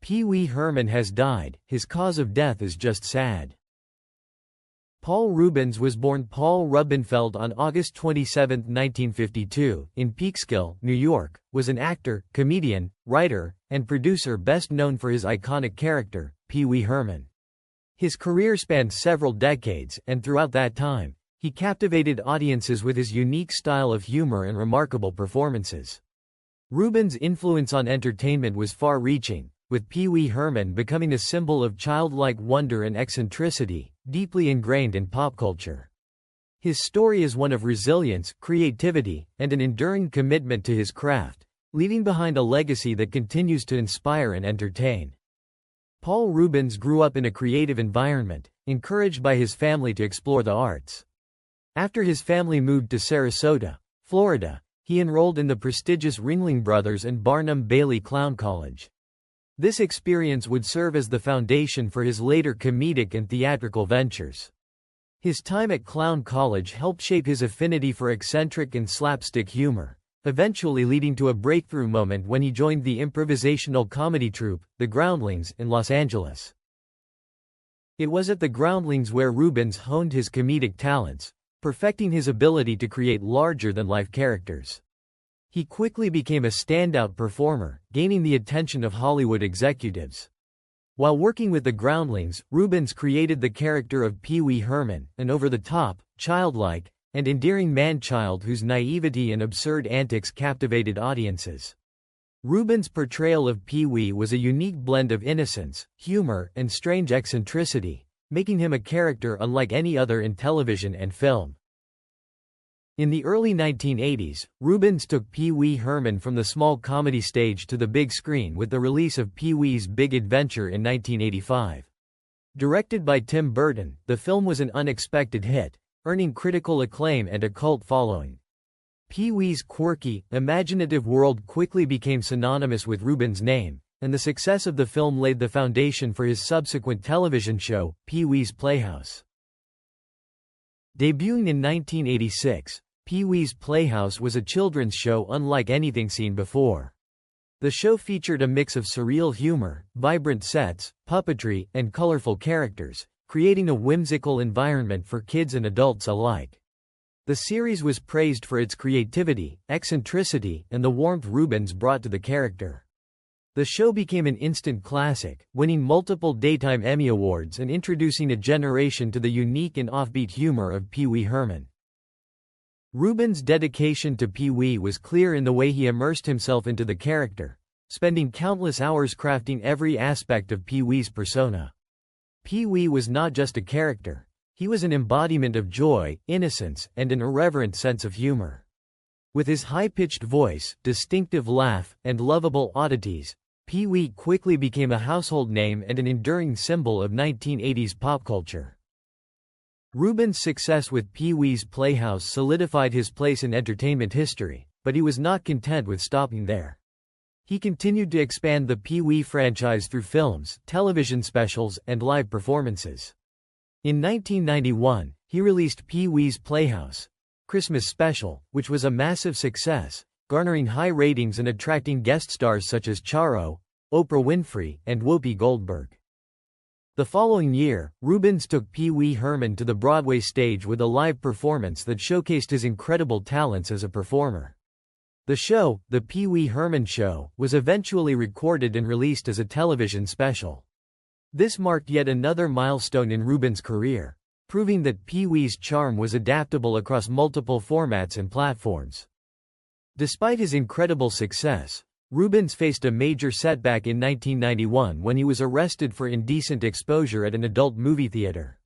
Pee Wee Herman has died, his cause of death is just sad. Paul Reubens was born Paul Rubenfeld on August 27, 1952, in Peekskill, New York, was an actor, comedian, writer, and producer best known for his iconic character, Pee Wee Herman. His career spanned several decades, and throughout that time, he captivated audiences with his unique style of humor and remarkable performances. Reubens' influence on entertainment was far-reaching, with Pee Wee Herman becoming a symbol of childlike wonder and eccentricity, deeply ingrained in pop culture. His story is one of resilience, creativity, and an enduring commitment to his craft, leaving behind a legacy that continues to inspire and entertain. Paul Reubens grew up in a creative environment, encouraged by his family to explore the arts. After his family moved to Sarasota, Florida, he enrolled in the prestigious Ringling Brothers and Barnum Bailey Clown College. This experience would serve as the foundation for his later comedic and theatrical ventures. His time at Clown College helped shape his affinity for eccentric and slapstick humor, eventually leading to a breakthrough moment when he joined the improvisational comedy troupe, The Groundlings, in Los Angeles. It was at The Groundlings where Reubens honed his comedic talents, perfecting his ability to create larger-than-life characters. He quickly became a standout performer, gaining the attention of Hollywood executives. While working with The Groundlings, Reubens created the character of Pee Wee Herman, an over-the-top, childlike, and endearing man-child whose naivety and absurd antics captivated audiences. Reubens' portrayal of Pee Wee was a unique blend of innocence, humor, and strange eccentricity, making him a character unlike any other in television and film. In the early 1980s, Reubens took Pee Wee Herman from the small comedy stage to the big screen with the release of Pee Wee's Big Adventure in 1985. Directed by Tim Burton, the film was an unexpected hit, earning critical acclaim and a cult following. Pee Wee's quirky, imaginative world quickly became synonymous with Reubens' name, and the success of the film laid the foundation for his subsequent television show, Pee Wee's Playhouse. Debuting in 1986, Pee Wee's Playhouse was a children's show unlike anything seen before. The show featured a mix of surreal humor, vibrant sets, puppetry, and colorful characters, creating a whimsical environment for kids and adults alike. The series was praised for its creativity, eccentricity, and the warmth Reubens brought to the character. The show became an instant classic, winning multiple Daytime Emmy Awards and introducing a generation to the unique and offbeat humor of Pee Wee Herman. Reubens' dedication to Pee Wee was clear in the way he immersed himself into the character, spending countless hours crafting every aspect of Pee Wee's persona. Pee Wee was not just a character, he was an embodiment of joy, innocence, and an irreverent sense of humor. With his high-pitched voice, distinctive laugh, and lovable oddities, Pee Wee quickly became a household name and an enduring symbol of 1980s pop culture. Reubens' success with Pee Wee's Playhouse solidified his place in entertainment history, but he was not content with stopping there. He continued to expand the Pee Wee franchise through films, television specials, and live performances. In 1991, he released Pee Wee's Playhouse Christmas Special, which was a massive success, garnering high ratings and attracting guest stars such as Charo, Oprah Winfrey, and Whoopi Goldberg. The following year, Reubens took Pee Wee Herman to the Broadway stage with a live performance that showcased his incredible talents as a performer. The show, The Pee Wee Herman Show, was eventually recorded and released as a television special. This marked yet another milestone in Reubens' career, proving that Pee Wee's charm was adaptable across multiple formats and platforms. Despite his incredible success, Reubens faced a major setback in 1991 when he was arrested for indecent exposure at an adult movie theater.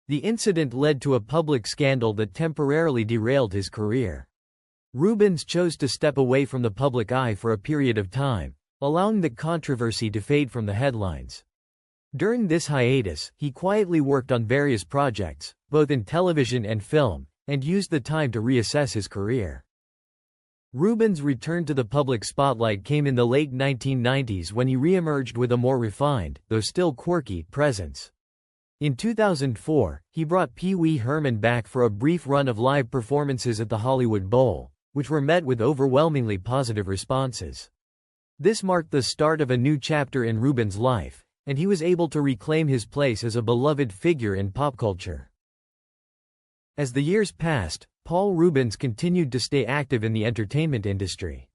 The incident led to a public scandal that temporarily derailed his career. Reubens chose to step away from the public eye for a period of time, allowing the controversy to fade from the headlines. During this hiatus, he quietly worked on various projects, both in television and film, and used the time to reassess his career. Reubens' return to the public spotlight came in the late 1990s when he re-emerged with a more refined, though still quirky, presence. In 2004, he brought Pee Wee Herman back for a brief run of live performances at the Hollywood Bowl, which were met with overwhelmingly positive responses. This marked the start of a new chapter in Rubens' life, and he was able to reclaim his place as a beloved figure in pop culture. As the years passed, Paul Rubens continued to stay active in the entertainment industry.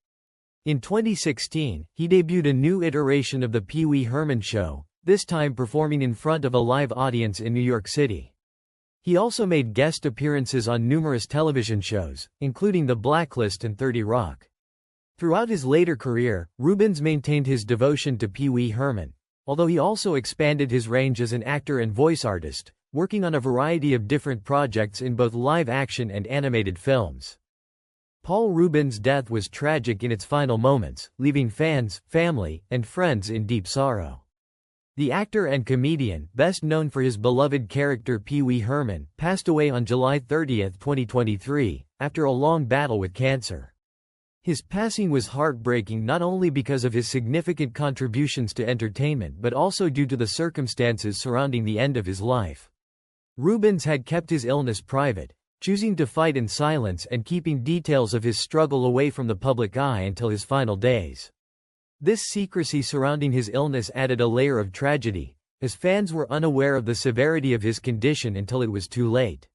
In 2016, he debuted a new iteration of the Pee Wee Herman Show, this time performing in front of a live audience in New York City. He also made guest appearances on numerous television shows, including The Blacklist and 30 Rock. Throughout his later career, Rubens maintained his devotion to Pee Wee Herman, although he also expanded his range as an actor and voice artist, working on a variety of different projects in both live-action and animated films. Paul Rubens' death was tragic in its final moments, leaving fans, family, and friends in deep sorrow. The actor and comedian, best known for his beloved character Pee Wee Herman, passed away on July 30, 2023, after a long battle with cancer. His passing was heartbreaking not only because of his significant contributions to entertainment but also due to the circumstances surrounding the end of his life. Rubens had kept his illness private, choosing to fight in silence and keeping details of his struggle away from the public eye until his final days. This secrecy surrounding his illness added a layer of tragedy, as fans were unaware of the severity of his condition until it was too late.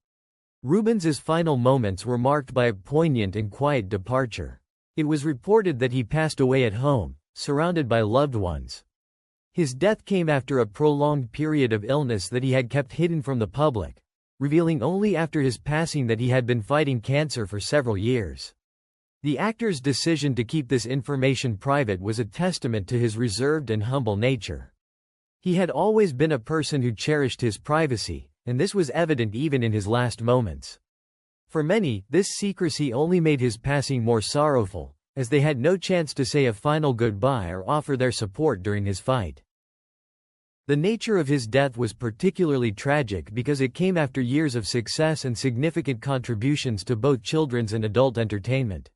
Rubens's final moments were marked by a poignant and quiet departure. It was reported that he passed away at home, surrounded by loved ones. His death came after a prolonged period of illness that he had kept hidden from the public, revealing only after his passing that he had been fighting cancer for several years. The actor's decision to keep this information private was a testament to his reserved and humble nature. He had always been a person who cherished his privacy, and this was evident even in his last moments. For many, this secrecy only made his passing more sorrowful, as they had no chance to say a final goodbye or offer their support during his fight. The nature of his death was particularly tragic because it came after years of success and significant contributions to both children's and adult entertainment.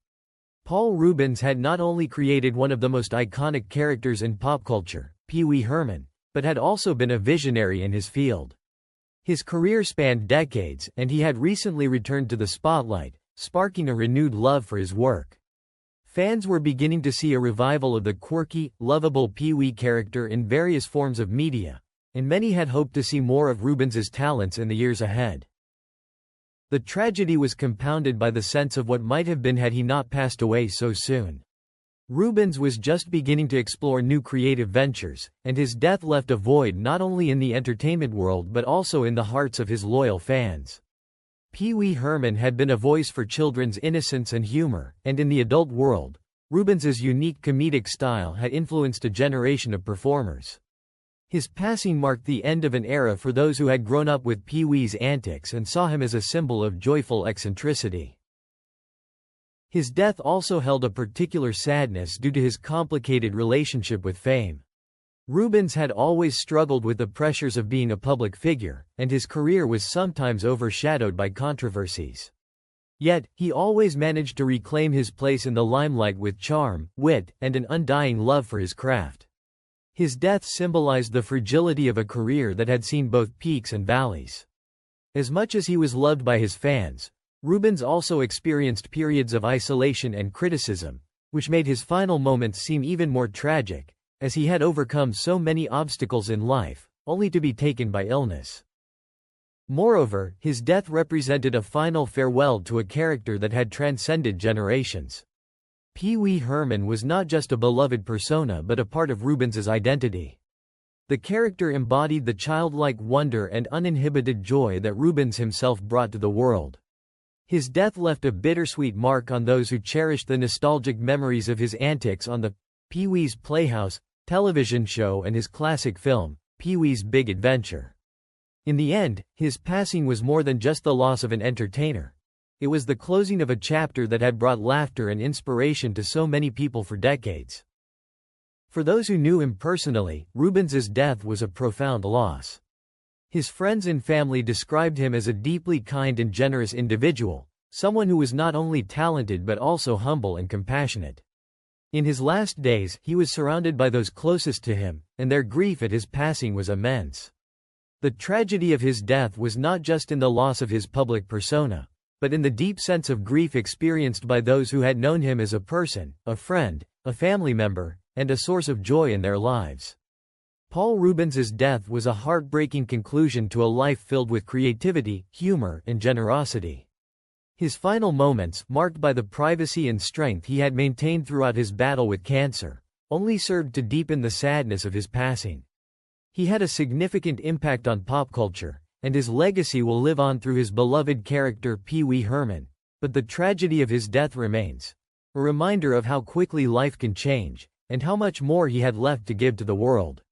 Paul Rubens had not only created one of the most iconic characters in pop culture, Pee Wee Herman, but had also been a visionary in his field. His career spanned decades, and he had recently returned to the spotlight, sparking a renewed love for his work. Fans were beginning to see a revival of the quirky, lovable Pee Wee character in various forms of media, and many had hoped to see more of Rubens's talents in the years ahead. The tragedy was compounded by the sense of what might have been had he not passed away so soon. Rubens was just beginning to explore new creative ventures, and his death left a void not only in the entertainment world but also in the hearts of his loyal fans. Pee Wee Herman had been a voice for children's innocence and humor, and in the adult world, Rubens's unique comedic style had influenced a generation of performers. His passing marked the end of an era for those who had grown up with Pee Wee's antics and saw him as a symbol of joyful eccentricity. His death also held a particular sadness due to his complicated relationship with fame. Rubens had always struggled with the pressures of being a public figure, and his career was sometimes overshadowed by controversies. Yet, he always managed to reclaim his place in the limelight with charm, wit, and an undying love for his craft. His death symbolized the fragility of a career that had seen both peaks and valleys. As much as he was loved by his fans, Rubens also experienced periods of isolation and criticism, which made his final moments seem even more tragic, as he had overcome so many obstacles in life, only to be taken by illness. Moreover, his death represented a final farewell to a character that had transcended generations. Pee Wee Herman was not just a beloved persona but a part of Rubens's identity. The character embodied the childlike wonder and uninhibited joy that Rubens himself brought to the world. His death left a bittersweet mark on those who cherished the nostalgic memories of his antics on the Pee Wee's Playhouse television show and his classic film, Pee Wee's Big Adventure. In the end, his passing was more than just the loss of an entertainer. It was the closing of a chapter that had brought laughter and inspiration to so many people for decades. For those who knew him personally, Rubens's death was a profound loss. His friends and family described him as a deeply kind and generous individual, someone who was not only talented but also humble and compassionate. In his last days, he was surrounded by those closest to him, and their grief at his passing was immense. The tragedy of his death was not just in the loss of his public persona, but in the deep sense of grief experienced by those who had known him as a person, a friend, a family member, and a source of joy in their lives. Paul Rubens's death was a heartbreaking conclusion to a life filled with creativity, humor, and generosity. His final moments, marked by the privacy and strength he had maintained throughout his battle with cancer, only served to deepen the sadness of his passing. He had a significant impact on pop culture, and his legacy will live on through his beloved character Pee Wee Herman. But the tragedy of his death remains a reminder of how quickly life can change, and how much more he had left to give to the world.